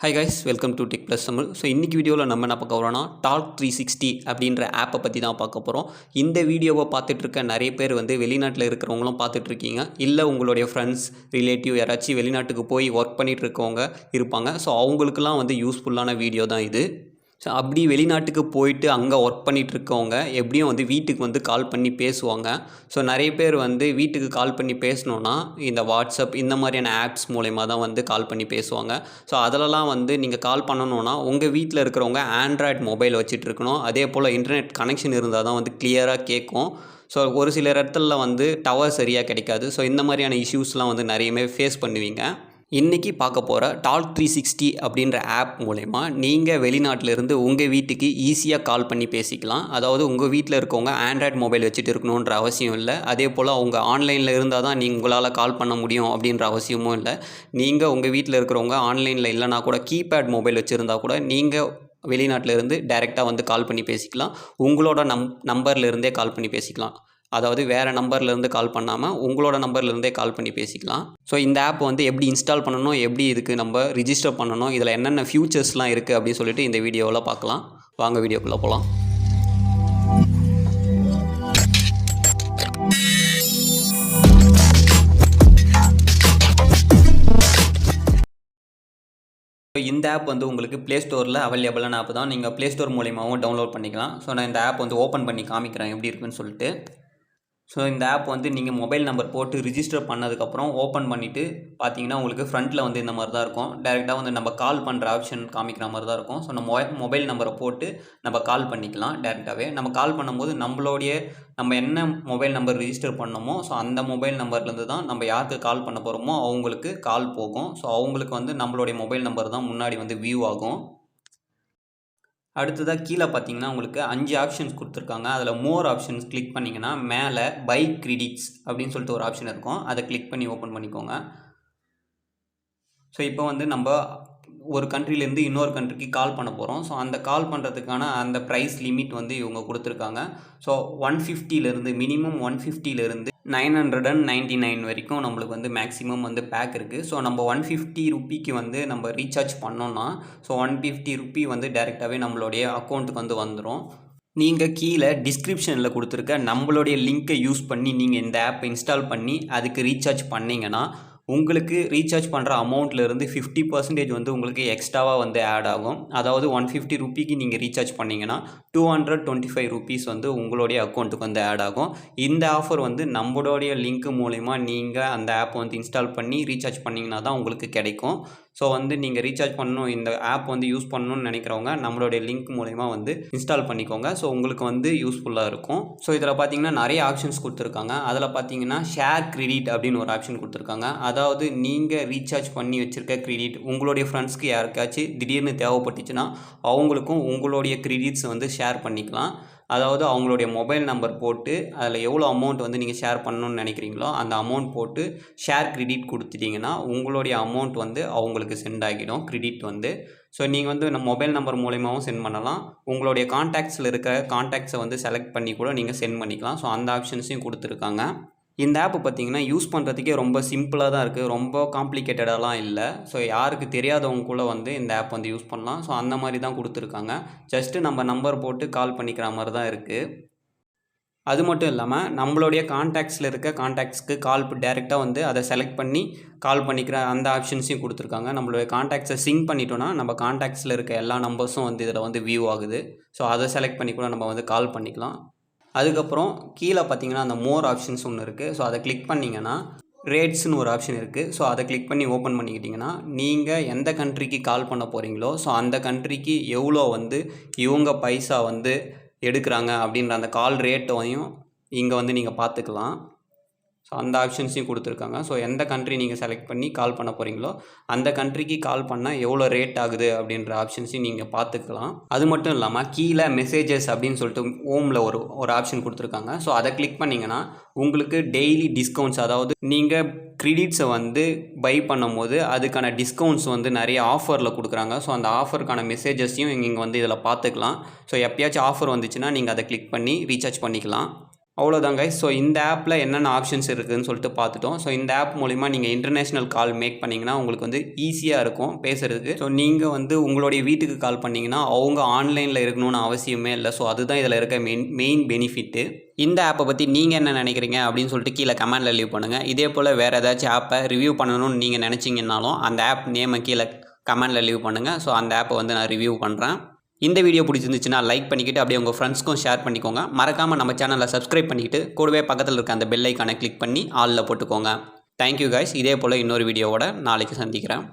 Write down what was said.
Hi guys, welcome to tech plus Tamil. So இன்றைக்கி வீடியோவில் நம்ம என்ன பார்க்க போகிறோம்னா டாக் 360 அப்படின்ற ஆப்பை பற்றி தான் பார்க்க போகிறோம். இந்த வீடியோவை பார்த்துட்ருக்க நிறைய பேர் வெளிநாட்டில் இருக்கிறவங்களும் பார்த்துட்ருக்கீங்க. இல்லை உங்களுடைய ஃப்ரெண்ட்ஸ் ரிலேட்டிவ் யாராச்சும் வெளிநாட்டுக்கு போய் ஒர்க் பண்ணிகிட்டு இருக்கவங்க இருப்பாங்க. ஸோ அவங்களுக்கெல்லாம் யூஸ்ஃபுல்லான வீடியோ தான் இது. ஸோ அப்படி வெளிநாட்டுக்கு போயிட்டு அங்கே ஒர்க் பண்ணிகிட்டு இருக்கவங்க எப்படியும் வீட்டுக்கு கால் பண்ணி பேசுவாங்க. ஸோ நிறைய பேர் வீட்டுக்கு கால் பண்ணி பேசணுன்னா இந்த வாட்ஸ்அப் இந்த மாதிரியான ஆப்ஸ் மூலயமா தான் கால் பண்ணி பேசுவாங்க. ஸோ அதிலலாம் நீங்கள் கால் பண்ணணுன்னா உங்கள் வீட்டில் இருக்கிறவங்க ஆண்ட்ராய்டு மொபைல் வச்சுட்டு இருக்கணும். அதே போல் இன்டர்நெட் கனெக்ஷன் இருந்தால் தான் கிளியராக கேட்கும். ஸோ ஒரு சில இடத்துல டவர் சரியாக கிடைக்காது. ஸோ இந்த மாதிரியான இஷ்யூஸ்லாம் நிறையவே ஃபேஸ் பண்ணுவீங்க. இன்றைக்கி பார்க்க போகிற டாக் 360 அப்படின்ற ஆப் மூலமா நீங்கள் வெளிநாட்டிலேருந்து உங்கள் வீட்டுக்கு ஈஸியாக கால் பண்ணி பேசிக்கலாம். அதாவது உங்கள் வீட்டில் இருக்கவங்க ஆண்ட்ராய்டு மொபைல் வச்சுட்டு இருக்கணுன்ற அவசியம் இல்லை. அதே போல் அவங்க ஆன்லைனில் இருந்தால் தான் உங்களால் கால் பண்ண முடியும் அப்படின்ற அவசியமும் இல்லை. நீங்கள் உங்கள் வீட்டில் இருக்கிறவங்க ஆன்லைனில் இல்லைனா கூட கீபேட் மொபைல் வச்சுருந்தா கூட நீங்கள் வெளிநாட்டிலேருந்து டைரெக்டாக கால் பண்ணி பேசிக்கலாம். உங்களோட நம்பர்லேருந்தே கால் பண்ணி பேசிக்கலாம். அதாவது வேறு நம்பர்லேருந்து கால் பண்ணாமல் உங்களோட நம்பர்லேருந்தே கால் பண்ணி பேசிக்கலாம். ஸோ இந்த ஆப் எப்படி இன்ஸ்டால் பண்ணணும், எப்படி இதுக்கு நம்ம ரிஜிஸ்டர் பண்ணணும், இதில் என்னென்ன ஃபியூச்சர்ஸ்லாம் இருக்குது அப்படின்னு சொல்லிட்டு இந்த வீடியோவில் பார்க்கலாம். வாங்க வீடியோக்குள்ளே போகலாம். இந்த ஆப் உங்களுக்கு ப்ளே ஸ்டோரில் அவைலபிளான ஆப் தான். நீங்கள் ப்ளே ஸ்டோர் மூலியமாகவும் டவுன்லோட் பண்ணிக்கலாம். ஸோ நான் இந்த ஆப் ஓப்பன் பண்ணி காமிக்கிறேன் எப்படி இருக்குன்னு சொல்லிட்டு. ஸோ இந்த ஆப் நீங்கள் மொபைல் நம்பர் போட்டு ரிஜிஸ்டர் பண்ணதுக்கப்புறம் ஓப்பன் பண்ணிவிட்டு பார்த்தீங்கன்னா உங்களுக்கு ஃப்ரண்ட்டில் இந்த மாதிரி தான் இருக்கும். டேரெக்டாக நம்ம கால் பண்ணுற ஆப்ஷன் காமிக்கிற மாதிரி தான் இருக்கும். ஸோ நம்ம மொபைல் நம்பரை போட்டு நம்ம கால் பண்ணிக்கலாம். டேரெக்டாகவே நம்ம கால் பண்ணும்போது நம்ம என்ன மொபைல் நம்பர் ரிஜிஸ்டர் பண்ணோமோ ஸோ அந்த மொபைல் நம்பர்லேருந்து தான் நம்ம யாருக்கு கால் பண்ண போகிறோமோ அவங்களுக்கு கால் போகும். ஸோ அவங்களுக்கு நம்மளுடைய மொபைல் நம்பர் தான் முன்னாடி வியூ ஆகும். அடுத்ததாக கீழே பார்த்தீங்கன்னா உங்களுக்கு 5 ஆப்ஷன்ஸ் கொடுத்துருக்காங்க. அதில் மோர் ஆப்ஷன்ஸ் கிளிக் பண்ணிங்கன்னா மேலே பை கிரெடிட்ஸ் அப்படின்னு சொல்லிட்டு ஒரு ஆப்ஷன் இருக்கும். அதை கிளிக் பண்ணி ஓப்பன் பண்ணிக்கோங்க. ஸோ இப்போ நம்ம ஒரு கண்ட்ரிலேருந்து இன்னொரு கண்ட்ரிக்கு கால் பண்ண போகிறோம். ஸோ அந்த கால் பண்ணுறதுக்கான அந்த ப்ரைஸ் லிமிட் இவங்க கொடுத்துருக்காங்க. ஸோ 150லேருந்து மினிமம் 150லேருந்து 999 வரைக்கும் நம்மளுக்கு மேக்ஸிமம் பேக் இருக்குது. ஸோ நம்ம 150 ருப்பிக்கு நம்ம ரீசார்ஜ் பண்ணோன்னா ஸோ 150 ருப்பி டேரெக்டாகவே நம்மளுடைய அக்கௌண்ட்டுக்கு வந்துடும். நீங்கள் கீழே டிஸ்கிரிப்ஷனில் கொடுத்துருக்க நம்மளுடைய லிங்க்கை யூஸ் பண்ணி நீங்கள் இந்த ஆப்பை இன்ஸ்டால் பண்ணி அதுக்கு ரீசார்ஜ் பண்ணிங்கன்னா உங்களுக்கு ரீசார்ஜ் பண்ணுற அமௌண்ட்லேருந்து 50% உங்களுக்கு எக்ஸ்ட்ராவாக ஆட் ஆகும். அதாவது 150 ருப்பிக்கு நீங்கள் ரீசார்ஜ் பண்ணிங்கன்னா 225 ருப்பீஸ் உங்களுடைய அக்கௌண்ட்டுக்கு ஆட் ஆகும். இந்த ஆஃபர் நம்மளுடைய லிங்க் மூலிமா நீங்கள் அந்த ஆப் இன்ஸ்டால் பண்ணி ரீசார்ஜ் பண்ணிங்கன்னா தான் உங்களுக்கு கிடைக்கும். ஸோ நீங்கள் ரீசார்ஜ் பண்ணணும், இந்த ஆப் யூஸ் பண்ணணும்னு நினைக்கிறவங்க நம்மளுடைய லிங்க் மூலிமா இன்ஸ்டால் பண்ணிக்கோங்க. ஸோ உங்களுக்கு யூஸ்ஃபுல்லாக இருக்கும். ஸோ இதில் பார்த்தீங்கன்னா நிறைய ஆப்ஷன்ஸ் கொடுத்துருக்காங்க. அதில் பார்த்தீங்கன்னா ஷேர் கிரெடிட் அப்படின்னு ஒரு ஆப்ஷன் கொடுத்துருக்காங்க. அதாவது நீங்கள் ரீசார்ஜ் பண்ணி வச்சுருக்க கிரெடிட் உங்களுடைய ஃப்ரெண்ட்ஸ்க்கு யாருக்காச்சும் திடீர்னு தேவைப்பட்டுச்சுன்னா அவங்களுக்கும் உங்களுடைய கிரெடிட்ஸ் ஷேர் பண்ணிக்கலாம். அதாவது அவங்களுடைய மொபைல் நம்பர் போட்டு அதில் எவ்வளோ அமௌண்ட் நீங்கள் ஷேர் பண்ணணும்னு நினைக்கிறீங்களோ அந்த அமௌண்ட் போட்டு ஷேர் கிரெடிட் கொடுத்துட்டிங்கன்னா உங்களுடைய அமௌண்ட் அவங்களுக்கு சென்ட் ஆகிடும் கிரெடிட். ஸோ நீங்கள் நம்ம மொபைல் நம்பர் மூலிமாவும் சென்ட் பண்ணலாம். உங்களுடைய கான்டாக்ட்ஸில் இருக்க கான்டாக்ட்ஸை செலக்ட் பண்ணி கூட நீங்கள் சென்ட் பண்ணிக்கலாம். ஸோ அந்த ஆப்ஷன்ஸையும் கொடுத்துருக்காங்க. இந்த ஆப் பார்த்தீங்கன்னா யூஸ் பண்ணுறதுக்கே ரொம்ப சிம்பிளாக தான் இருக்குது. ரொம்ப காம்ப்ளிகேட்டடாலாம் இல்லை. ஸோ யாருக்கு தெரியாதவங்க கூட இந்த ஆப் யூஸ் பண்ணலாம். ஸோ அந்த மாதிரி தான் கொடுத்துருக்காங்க. ஜஸ்ட்டு நம்ம நம்பர் போட்டு கால் பண்ணிக்கிற மாதிரி தான் இருக்குது. அது மட்டும் இல்லாமல் நம்மளுடைய கான்டாக்ட்ஸில் இருக்க கான்டாக்ட்ஸ்க்கு கால் டேரெக்டாக அதை செலக்ட் பண்ணி கால் பண்ணிக்கிற அந்த ஆப்ஷன்ஸையும் கொடுத்துருக்காங்க. நம்மளுடைய கான்டாக்ட்ஸை சிங்க் பண்ணிட்டோன்னா நம்ம கான்டாக்ட்ஸில் இருக்க எல்லா நம்பர்ஸும் இதில் வியூ ஆகுது. ஸோ அதை செலக்ட் பண்ணி கூட நம்ம கால் பண்ணிக்கலாம். அதுக்கப்புறம் கீழே பார்த்தீங்கன்னா அந்த மோர் ஆப்ஷன்ஸ் ஒன்று இருக்குது. ஸோ அதை கிளிக் பண்ணிங்கன்னா ரேட்ஸ்னு ஒரு ஆப்ஷன் இருக்குது. ஸோ அதை கிளிக் பண்ணி ஓப்பன் பண்ணிக்கிட்டிங்கன்னா நீங்கள் எந்த கண்ட்ரிக்கு கால் பண்ண போகிறீங்களோ ஸோ அந்த கண்ட்ரிக்கு எவ்வளோ இவங்க பைசா எடுக்கிறாங்க அப்படின்ற அந்த கால் ரேட்டையும் இங்கே நீங்கள் பார்த்துக்கலாம். ஸோ அந்த ஆப்ஷன்ஸையும் கொடுத்துருக்காங்க. ஸோ எந்த கண்ட்ரி நீங்கள் செலக்ட் பண்ணி கால் பண்ண போகிறீங்களோ அந்த கண்ட்ரிக்கு கால் பண்ணால் எவ்வளோ ரேட் ஆகுது அப்படின்ற ஆப்ஷன்ஸையும் நீங்கள் பார்த்துக்கலாம். அது மட்டும் இல்லாமல் கீழே மெசேஜஸ் அப்படின்னு சொல்லிட்டு ஹோமில் ஒரு ஆப்ஷன் கொடுத்துருக்காங்க. ஸோ அதை கிளிக் பண்ணிங்கன்னா உங்களுக்கு டெய்லி டிஸ்கவுண்ட்ஸ், அதாவது நீங்கள் கிரெடிட்ஸை பை பண்ணும்போது அதுக்கான டிஸ்கவுண்ட்ஸ் நிறைய ஆஃபரில் கொடுக்குறாங்க. ஸோ அந்த ஆஃபருக்கான மெசேஜஸையும் நீங்கள் இதில் பார்த்துக்கலாம். ஸோ எப்பயாச்சும் ஆஃபர் வந்துச்சுன்னா நீங்கள் அதை கிளிக் பண்ணி ரீசார்ஜ் பண்ணிக்கலாம். அவ்வளோதான் கைஸ். ஸோ இந்த ஆப்பில் என்னென்ன ஆப்ஷன்ஸ் இருக்குதுன்னு சொல்லிட்டு பார்த்துட்டோம். ஸோ இந்த ஆப் மூலிமா நீங்கள் இன்டர்நேஷ்னல் கால் மேக் பண்ணிங்கன்னா உங்களுக்கு வந்து ஈஸியாக இருக்கும் பேசுகிறதுக்கு. ஸோ நீங்கள் வந்து உங்களுடைய வீட்டுக்கு கால் பண்ணிங்கன்னா அவங்க ஆன்லைனில் இருக்கணும்னு அவசியமே இல்லை. ஸோ அதுதான் இதில் இருக்க மெயின் பெனிஃபிட்டு. இந்த ஆப்பை பற்றி நீங்கள் என்ன நினைக்கிறீங்க அப்படின்னு சொல்லிட்டு கீழே கமெண்டில் லீவ் பண்ணுங்கள். இதே போல் வேறு ஏதாச்சும் ஆப்பை ரிவ்யூ பண்ணணும்னு நீங்கள் நினச்சிங்கன்னாலும் அந்த ஆப் நேமை கீழே கமெண்டில் லீவ் பண்ணுங்கள். ஸோ அந்த ஆப்பை வந்து நான் ரிவ்யூ பண்ணுறேன். இந்த வீடியோ பிடிச்சிருந்துச்சுன்னா லைக் பண்ணிக்கிட்டு அப்படியே உங்கள் ஃப்ரெண்ட்ஸ்க்கும் ஷேர் பண்ணிக்கோங்க. மறக்காமல் நம்ம சேனலை சப்ஸ்கிரைப் பண்ணிக்கிட்டு கூடவே பக்கத்தில் இருக்க அந்த பெல் ஐக்கானை கிளிக் பண்ணி ஆலில் போட்டுக்கோங்க. Thank you guys. இதே போல் இன்னொரு வீடியோவோட நாளைக்கு சந்திக்கிறேன்.